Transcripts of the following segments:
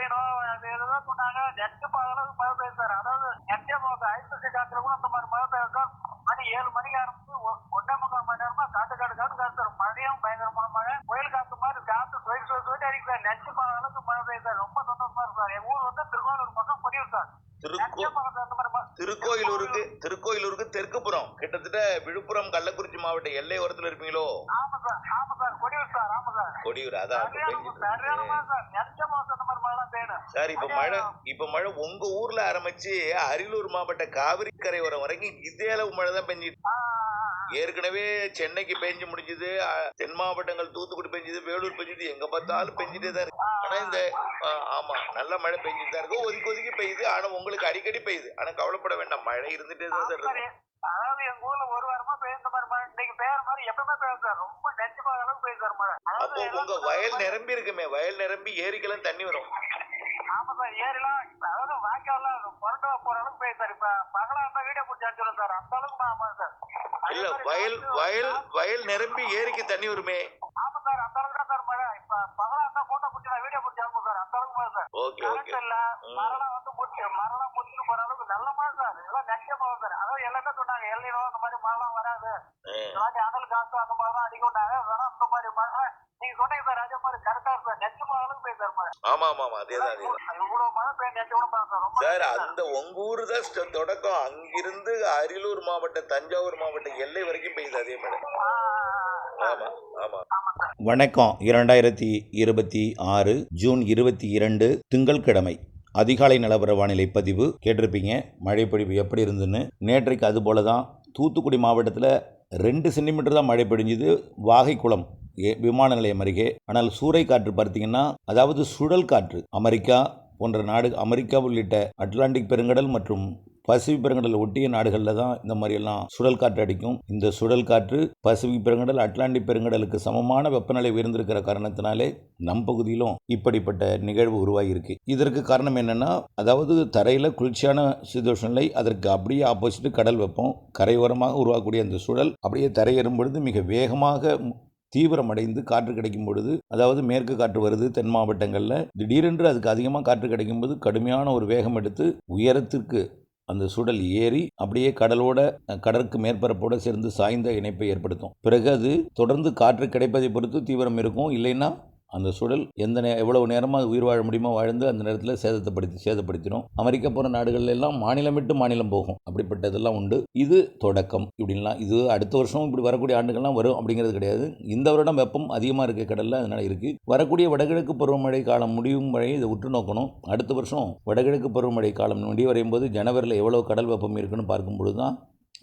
El Niño அது ஏதோ சொன்னாங்க. நெக்ஸ்ட் அளவுக்கு மழை பெய்யும் சார். அதாவது எம்ஜிஎம் ஐப்பசி காத்துல கூட அந்த மாதிரி மழை பெய்யும் சார். மணி 7 மணிக்கு ஆரம்பிச்சு 1.25 மணி நேரமா காத்து சார். மழையும் பயங்கரமான மழை, புயல் காத்து மாதிரி காத்து சொல்லிட்டு அடிக்கும் சார். நெக்ஸ்ட் அளவுக்கு மழை பெய்யும் சார். ரொம்ப சந்தோஷமா இருக்கு சார். எங்க ஊர் வந்து திருவாரூர் பக்கம் முடியும் சார். திருக்கோயிலூருக்கு தெற்கு புறம், கிட்டத்தட்ட விழுப்புரம் கள்ளக்குறிச்சி மாவட்ட எல்லை ஓரத்துல இருப்பீங்களோ? ஆமா சார், ஆமா சார், கொடியூர் சார். ஆமா சார், கொடியூர். அதான் சார். இப்ப மழை உங்க ஊர்ல ஆரம்பிச்சு அரியலூர் மாவட்ட காவிரி கரையோரம் வரைக்கும் இதே அளவு மழை தான் பெஞ்சிட்டு. ஏற்கனவே சென்னைக்கு பெஞ்சு முடிஞ்சது, தென் மாவட்டங்கள் தூத்துக்குடி பெஞ்சது, வேலூர் பெஞ்சது, எங்க பார்த்தாலும் பெஞ்சிட்டே தான் இருக்கு. ஆனா இந்த ஆமா நல்ல மழை பெஞ்சிட்டு தான் இருக்கு. ஒதுக்கி பெய்யுது. ஆனா உங்களுக்கு அடிக்கடி பெய்யுது. ஆனா கவலைப்பட வேண்டாம், மழை இருந்துட்டே தான் இருக்கு. அதாவது எங்க ஊர்ல ஒரு வாரமா பெய்யுற மாதிரி மழை இன்னைக்கு பெய்யற மாதிரி எப்பவுமே பெய்யும் சார். ரொம்ப நெஞ்சமா அளவுக்கு பெய்யுது சார் மழை. அப்போ உங்க வயல் நிரம்பி இருக்குமே, வயல் நிரம்பி ஏரிக்கெல்லாம் தண்ணி வரும். ஆமா சார், ஏரிலாம் அதாவது வாய்க்காலாம் புரண்டா போற அளவுக்கு பெய்யும் சார். இப்ப பகலா இருந்தா வீடியோ பிடிச்சி அனுப்பிச்சிடும் சார். அந்த அளவுக்கு ஆமா சார். இல்ல வயல் நிரம்பி ஏரிக்கு தண்ணி வருமே. ஆமா சார், அந்த அளவுக்கு தான் சார் மழை. இப்ப பகலா இருந்தா போட்டோ பிடிச்சி வீடியோ பிடிச்சி அனுப்பும் சார். அந்த அளவுக்கு மழை சார். ஓகே இல்ல மரலாம் வந்து முடிச்சுட்டு போற அளவுக்கு நல்ல மழை சார். இதெல்லாம் நெக்ஸ்ட் மழை சார். அதாவது எல்லாமே சொன்னாங்க எல்லினோ அந்த மாதிரி மழைலாம் வராது, அனல் காத்து அந்த மாதிரிலாம் அடிக்கொண்டாங்க. வேணா அந்த மாதிரி மழை நீங்க சொன்னீங்க சார். அதே மாதிரி கரெக்டா சார். நெக்ஸ்ட் மழை அளவுக்கு பெய்யும் சார் மழை. ஆமா அதேதான் இவ்வளவு மழை பெய்யும் நெக்ஸ்ட் கூட சார். அந்த உங்க ஊரு தான் தொடக்கம். அங்கிருந்து அரியலூர் மாவட்டம், தஞ்சாவூர் மாவட்டம் எல்லை வரைக்கும் பெய்யுது அதே மழை. ஆமா ஆமா. வணக்கம். 2026 ஜூன் 22 திங்கட்கிழமை அதிகாலை நிலவர வானிலை பதிவு கேட்டிருப்பீங்க. மழைப்பொழிவு எப்படி இருந்துன்னு. நேற்றைக்கு அது போல தான் தூத்துக்குடி மாவட்டத்தில் 2 சென்டிமீட்டர் தான் மழை பொழிஞ்சுது, வாகைக்குளம் விமான நிலையம் அருகே. ஆனால் சூறை காற்று பார்த்தீங்கன்னா, அதாவது சுழல் காற்று அமெரிக்கா போன்ற அமெரிக்கா உள்ளிட்ட அட்லாண்டிக் பெருங்கடல் மற்றும் பசிபிக் பெருங்கடல் ஒட்டிய நாடுகளில் தான் இந்த மாதிரியெல்லாம் சுழல் காற்று அடிக்கும். இந்த சுழல் காற்று பசிபிக் பெருங்கடல், அட்லாண்டிக் பெருங்கடலுக்கு சமமான வெப்பநிலை உயர்ந்திருக்கிற காரணத்தினாலே நம் பகுதியிலும் இப்படிப்பட்ட நிகழ்வு உருவாகியிருக்கு. இதற்கு காரணம் என்னன்னா, அதாவது தரையில் குளிர்ச்சியான சீதோஷ்ண நிலை, அதற்கு அப்படியே ஆப்போசிட் கடல் வெப்பம். கரையோரமாக உருவாக்கக்கூடிய அந்த சுழல் அப்படியே தரையேறும் பொழுது மிக வேகமாக தீவிரமடைந்து காற்று கிடைக்கும் பொழுது, அதாவது மேற்கு காற்று வருது தென் மாவட்டங்களில், திடீரென்று அதுக்கு அதிகமாக காற்று கிடைக்கும்போது கடுமையான ஒரு வேகம் எடுத்து உயரத்திற்கு அந்த சுழல் ஏறி அப்படியே கடற்கு மேற்பரப்போடு சேர்ந்து சாய்ந்த இணைப்பை ஏற்படுத்தும். பிறகு அது தொடர்ந்து காற்று கிடைப்பதை பொறுத்து தீவிரம் இருக்கும். இல்லைன்னா அந்த சுழல் எவ்வளவு நேரமாக உயிர் வாழ முடியுமோ வாழ்ந்து அந்த நேரத்தில் சேதப்படுத்திடும். அமெரிக்கா போகிற நாடுகள் எல்லாம் மாநிலம் விட்டு மாநிலம் போகும். அப்படிப்பட்டதெல்லாம் உண்டு. இது தொடக்கம். இப்படின்லாம் இது அடுத்த வருஷம் இப்படி வரக்கூடிய ஆண்டுகள்லாம் வரும் அப்படிங்கிறது கிடையாது. இந்த வருடம் வெப்பம் அதிகமாக இருக்க கடலில் அதனால் இருக்குது. வரக்கூடிய வடகிழக்கு பருவமழை காலம் முடியும் வரை இதை உற்று நோக்கணும். அடுத்த வருஷம் வடகிழக்கு பருவமழை காலம் முடிவடையும் போது ஜனவரியில் எவ்வளோ கடல் வெப்பம் இருக்குன்னு பார்க்கும்பொழுது தான்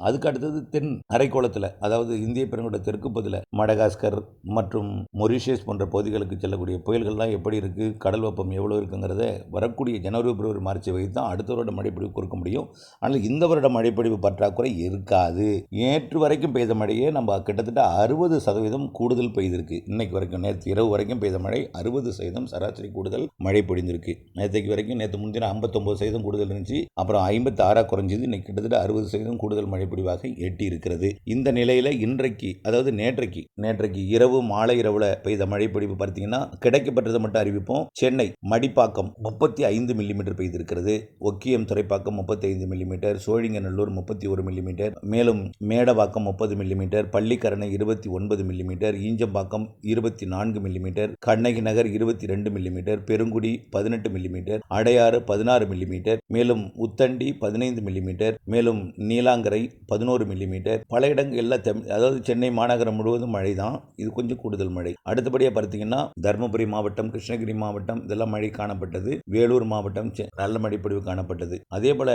அதுக்கு அடுத்தது தென் அரைக்கோளத்தில், அதாவது இந்திய பெருங்கடல் தெற்கு பகுதியில் மடகாஸ்கர் மற்றும் மொரிஷியஸ் போன்ற பகுதிகளுக்கு செல்லக்கூடிய புயல்கள்லாம் எப்படி இருக்குது, கடல் வெப்பம் எவ்வளோ இருக்குங்கிறத வரக்கூடிய ஜனவரி, பிப்ரவரி, மார்ச்சை வைத்து தான் அடுத்த வருட மழைப்பொழிவு கொடுக்க முடியும். ஆனால் இந்த வருட மழைப்பொழிவு பற்றாக்குறை இருக்காது. நேற்று வரைக்கும் பெய்த மழையே நம்ம கிட்டத்தட்ட 60% கூடுதல் பெய்திருக்கு. இன்னைக்கு வரைக்கும், நேற்று இரவு வரைக்கும் பெய்த மழை 60% சராசரி கூடுதல் மழை பொழிந்திருக்கு. நேற்று முன்தினம் 59% கூடுதல் இருந்துச்சு. அப்புறம் 56 குறைஞ்சது. இன்னைக்கு கிட்டத்தட்ட 60% கூடுதல் மழை பொழிவாக எட்டி இருக்கிறது. இந்த நிலையில இன்றைக்கு, அதாவது நேற்றைக்கு இரவு மாலை இரவுல பெய்த மழை பொழிவு பார்த்தீங்கன்னா, கிடைக்கப்பட்டதை மட்டும் அறிவிப்போம். சென்னை மடிப்பாக்கம் 35 மில்லிமீட்டர் பெய்திருக்கிறது. ஒக்கியம் துறைப்பாக்கம் 35 மில்லிமீட்டர், சோழிங்கநல்லூர் 31 மில்லிமீட்டர், மேலும் Medavakkam 30 millimetre, Pallikaranai 29 millimetre, Injambakkam 24 millimetre, Kannagi Nagar 22 millimetre, Perungudi 18 millimetre, Adyar 16 millimetre, மேலும் உத்தண்டி 15 மில்லிமீட்டர், மேலும் நீலாங்கரை 11 மில்லிமீட்டர். பல இடங்கள் எல்லாம், அதாவது சென்னை மாநகரம் முழுவதும் மழை தான். இது கொஞ்சம் கூடுதல் மழை. அடுத்தபடியாக பார்த்தீங்கன்னா, தருமபுரி மாவட்டம், கிருஷ்ணகிரி மாவட்டம் இதெல்லாம் மழை காணப்பட்டது. வேலூர் மாவட்டம் நல்ல மழைப்பொழிவு காணப்பட்டது. அதே போல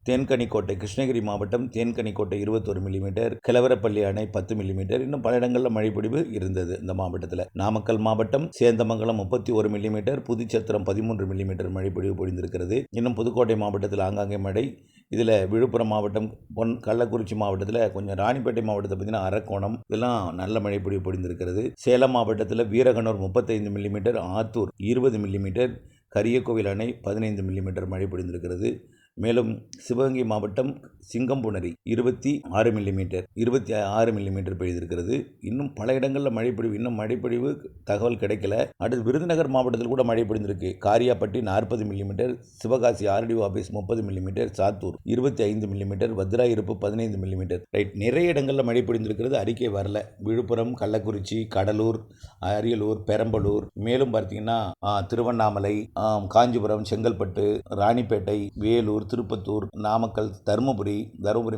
தேன்கனிக்கோட்டை, கிருஷ்ணகிரி மாவட்டம் தேன்கனிக்கோட்டை 21 மில்லிமீட்டர், கிழவரப்பள்ளி அணை 10 மில்லிமீட்டர், இன்னும் பல இடங்களில் மழைப்பொழிவு இருந்தது இந்த மாவட்டத்தில். நாமக்கல் மாவட்டம் சேந்தமங்கலம் 31 மில்லிமீட்டர், புதுச்சத்திரம் 13 மில்லிமீட்டர் மழைப்பொழிவு பொழிந்திருக்கிறது. இன்னும் புதுக்கோட்டை மாவட்டத்தில் ஆங்காங்கே மழை. இதில் விழுப்புரம் மாவட்டம், கள்ளக்குறிச்சி மாவட்டத்தில் கொஞ்சம், ராணிப்பேட்டை மாவட்டத்தை பார்த்தீங்கன்னா அரக்கோணம் இதெல்லாம் நல்ல மழைப்பொழிவு பொழிந்திருக்கிறது. சேலம் மாவட்டத்தில் வீரகனூர் 35 மில்லிமீட்டர், ஆத்தூர் 20 மில்லிமீட்டர், கரியக்கோவில் அணை 15 மில்லிமீட்டர் மழை பொழிந்திருக்கிறது. மேலும் சிவகங்கை மாவட்டம் சிங்கம்புணரி 26 மில்லிமீட்டர் பெய்திருக்கிறது. இன்னும் பல இடங்களில் மழைப்பொழிவு, இன்னும் மழைப்பொழிவு தகவல் கிடைக்கல. அடுத்து விருதுநகர் மாவட்டத்தில் கூட மழை பொழிந்திருக்கு. Kariapatti 40 millimetre, Sivakasi RTO office 30 millimetre, Sattur 25 millimetre, Vathirairuppu 15 millimetre. Right, நிறைய இடங்களில் மழை பொழிந்திருக்கிறது. அறிக்கை வரல. விழுப்புரம், கள்ளக்குறிச்சி, கடலூர், அரியலூர், பெரம்பலூர், மேலும் பார்த்தீங்கன்னா திருவண்ணாமலை, காஞ்சிபுரம், செங்கல்பட்டு, ராணிப்பேட்டை, வேலூர், திருப்பத்தூர், நாமக்கல், தருமபுரி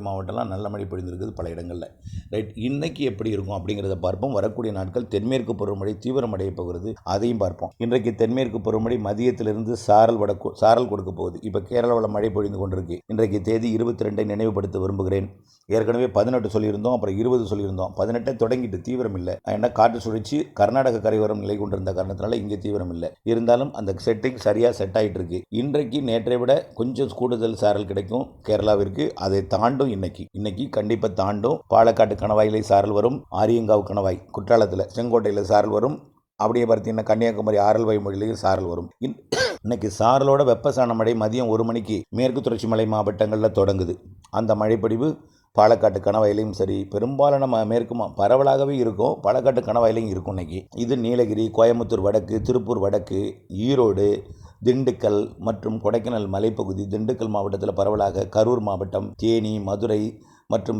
மாவட்டம்லாம் நல்ல மழை பொழிந்திருக்குது பல இடங்களில். ரைட், இன்னைக்கு எப்படி இருக்கும் அப்படிங்கிறத பார்ப்போம். வரக்கூடிய நாட்கள் தென்மேற்கு பருவமழை தீவிரமடைய போகிறது, அதையும் பார்ப்போம். இன்றைக்கு தென்மேற்கு பருவமழை மதியத்திலிருந்து சாரல் கொடுக்க போகுது. இப்போ கேரளாவில் மழை பொழிந்து கொண்டிருக்கு. இன்றைக்கு தேதி 22 நினைவுபடுத்த விரும்புகிறேன். ஏற்கனவே 18 சொல்லியிருந்தோம், அப்புறம் 20 சொல்லியிருந்தோம். 18 தொடங்கிட்டு தீவிரம் இல்லை. ஏன்னா காற்று சுழற்சி கர்நாடக கரையோரம் நிலை கொண்டிருந்த காரணத்தினால இங்கே தீவிரம் இல்லை. இருந்தாலும் அந்த செட்டிங் சரியாக செட் ஆகிட்டு இருக்கு. இன்றைக்கு நேற்றை விட கொஞ்சம் கூடுதல் சாரல் கிடைக்கும் கேரளாவிற்கு. அதை தாண்டும். இன்னைக்கு கண்டிப்பாக தாண்டும். பாலக்காட்டு கணவாயிலே சாரல் வரும். ஆரியங்காவு கணவாய் குற்றாலத்தில், செங்கோட்டையில் சாரல் வரும். அப்படியே பார்த்தீங்கன்னா கன்னியாகுமரி ஆரல்வாய் மொழியிலேயும் சாரல் வரும். இன்னைக்கு சாரலோட வெப்பசலன மழை மதியம் 1 மணிக்கு மேற்கு தொடர்ச்சி மலை மாவட்டங்களில் தொடங்குது. அந்த மழைப்பொழிவு பாலக்காட்டு கணவாயிலையும் சரி, பெரும்பாலான மேற்கு பரவலாகவே இருக்கும். பாலக்காட்டு கணவாயிலையும் இருக்கும். இன்னைக்கு இது நீலகிரி, கோயம்புத்தூர் வடக்கு, திருப்பூர் வடக்கு, ஈரோடு, திண்டுக்கல் மற்றும் கொடைக்கானல் மலைப்பகுதி, திண்டுக்கல் மாவட்டத்தில் பரவலாக, கரூர் மாவட்டம், தேனி, மதுரை மற்றும்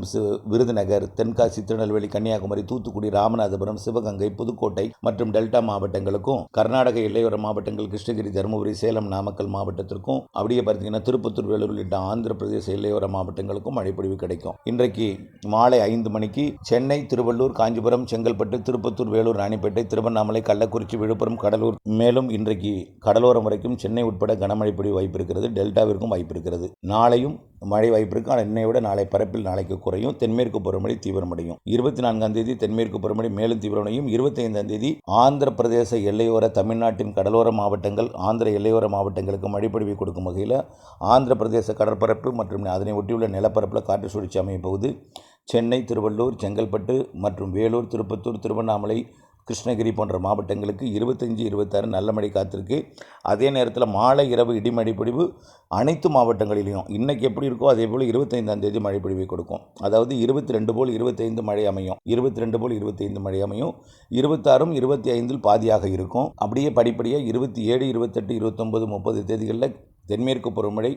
விருதுநகர், தென்காசி, திருநெல்வேலி, கன்னியாகுமரி, தூத்துக்குடி, ராமநாதபுரம், சிவகங்கை, புதுக்கோட்டை மற்றும் டெல்டா மாவட்டங்களுக்கும், கர்நாடக எல்லையோர மாவட்டங்கள் கிருஷ்ணகிரி, தருமபுரி, சேலம், நாமக்கல் மாவட்டத்திற்கும், அப்படியே பார்த்தீங்கன்னா திருப்பத்தூர், வேலூர் உள்ளிட்ட ஆந்திர பிரதேச எல்லையோர மாவட்டங்களுக்கும் மழைப்பொழிவு கிடைக்கும். இன்றைக்கு மாலை 5 மணிக்கு சென்னை, திருவள்ளூர், காஞ்சிபுரம், செங்கல்பட்டு, திருப்பத்தூர், வேலூர், ராணிப்பேட்டை, திருவண்ணாமலை, கள்ளக்குறிச்சி, விழுப்புரம், கடலூர், மேலும் இன்றைக்கு கடலோரம் வரைக்கும் சென்னை உட்பட கனமழை பொழிவு வாய்ப்பு இருக்கிறது. டெல்டாவிற்கும் வாய்ப்பு இருக்கிறது. நாளையும் மழை வாய்ப்பு இருக்கு. ஆனால் இன்னை விட நாளை பரப்பில் நாளைக்கு குறையும். தென்மேற்கு பருவமழை தீவிரமடையும். 24ஆம் தேதி தென்மேற்கு பருவமழை மேலும் தீவிரமடையும். 25ஆம் தேதி ஆந்திர பிரதேச எல்லையோர தமிழ்நாட்டின் கடலோர மாவட்டங்கள், ஆந்திர எல்லையோர மாவட்டங்களுக்கு மழைப்பொழிவை கொடுக்கும் வகையில் ஆந்திர பிரதேச கடற்பரப்பு மற்றும் அதனை ஒட்டியுள்ள நிலப்பரப்பில் காற்று சுழற்சி அமைய போகுது. சென்னை, திருவள்ளூர், செங்கல்பட்டு மற்றும் வேலூர், திருப்பத்தூர், திருவண்ணாமலை, கிருஷ்ணகிரி போன்ற மாவட்டங்களுக்கு 25, 26 நல்ல மழை காத்திருக்கு. அதே நேரத்தில் மாலை இரவு இடிமழை பொழிவு அனைத்து மாவட்டங்களிலையும் இன்னைக்கு எப்படி இருக்கோ அதே போல் 25ஆம் தேதி மழை பொழிவை கொடுக்கும். அதாவது 22 போல் 25 மழை அமையும். 22 போல் 25 மழை அமையும். 26, 25 பாதியாக இருக்கும். அப்படியே படிப்படியாக 27, 28, 29, 30 தேதிகளில் தென்மேற்கு பருவமழை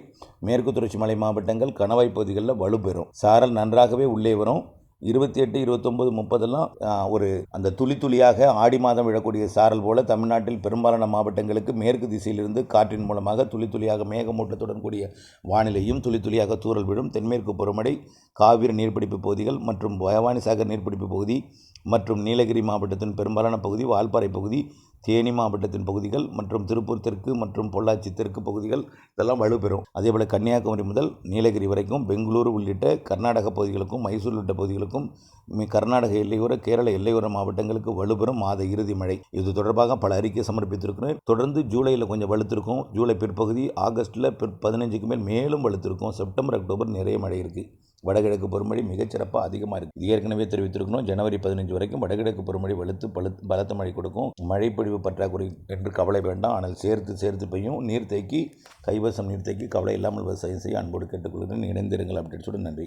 மேற்கு தொடர்ச்சி மலை மாவட்டங்கள் கணவாய் பகுதிகளில் வலுப்பெறும். சாரல் நன்றாகவே உள்ளே வரும். 28, 29, 30 ஒரு அந்த துளியாக ஆடி மாதம் விழக்கூடிய சாரல் போல தமிழ்நாட்டில் பெரும்பாலான மாவட்டங்களுக்கு மேற்கு திசையிலிருந்து காற்றின் மூலமாக துளியாக மேகமூட்டத்துடன் கூடிய வானிலையும் துளியாக தூறல் விழும். தென்மேற்கு பருவமழை காவிரி நீர்பிடிப்பு பகுதிகள் மற்றும் பவானிசாகர் நீர்பிடிப்பு பகுதி மற்றும் நீலகிரி மாவட்டத்தின் பெரும்பாலான பகுதி, வால்பாறை பகுதி, தேனி மாவட்டத்தின் பகுதிகள் மற்றும் திருப்பூர் தெற்கு மற்றும் பொள்ளாச்சி தெற்கு பகுதிகள் இதெல்லாம் வலுப்பெறும். அதேபோல் கன்னியாகுமரி முதல் நீலகிரி வரைக்கும், பெங்களூரு உள்ளிட்ட கர்நாடக பகுதிகளுக்கும், மைசூர் உள்ளிட்ட பகுதிகளுக்கும், கர்நாடக எல்லையோர, கேரள எல்லையோர மாவட்டங்களுக்கு வலுப்பெறும் மாத இறுதி மழை. இது தொடர்பாக பல அறிக்கை சமர்ப்பித்திருக்கிறேன். தொடர்ந்து ஜூலையில் கொஞ்சம் வலுத்திருக்கும். ஜூலை பிற்பகுதி, ஆகஸ்ட்டில் 15க்கு மேல் மேலும் வலுத்திருக்கும். செப்டம்பர், அக்டோபர் நிறைய மழை இருக்குது. வடகிழக்கு பருவமழை மிகச்சிறப்பாக அதிகமாக இருக்குது. ஏற்கனவே தெரிவித்திருக்கணும். ஜனவரி 15 வரைக்கும் வடகிழக்கு பருவமழை பலத்த மழை கொடுக்கும். மழைப்பொழிவு பற்றாக்குறை என்று கவலை வேண்டாம். ஆனால் சேர்த்து பெய்யும். நீர்த்தேக்கி கைவசம் நீர்த்தேக்கி கவலை இல்லாமல் விவசாயம் செய்ய அன்போடு கேட்டுக்கொள்கிறேன். இணைந்திருங்கள் அப்படின்னு சொல்லி நன்றி.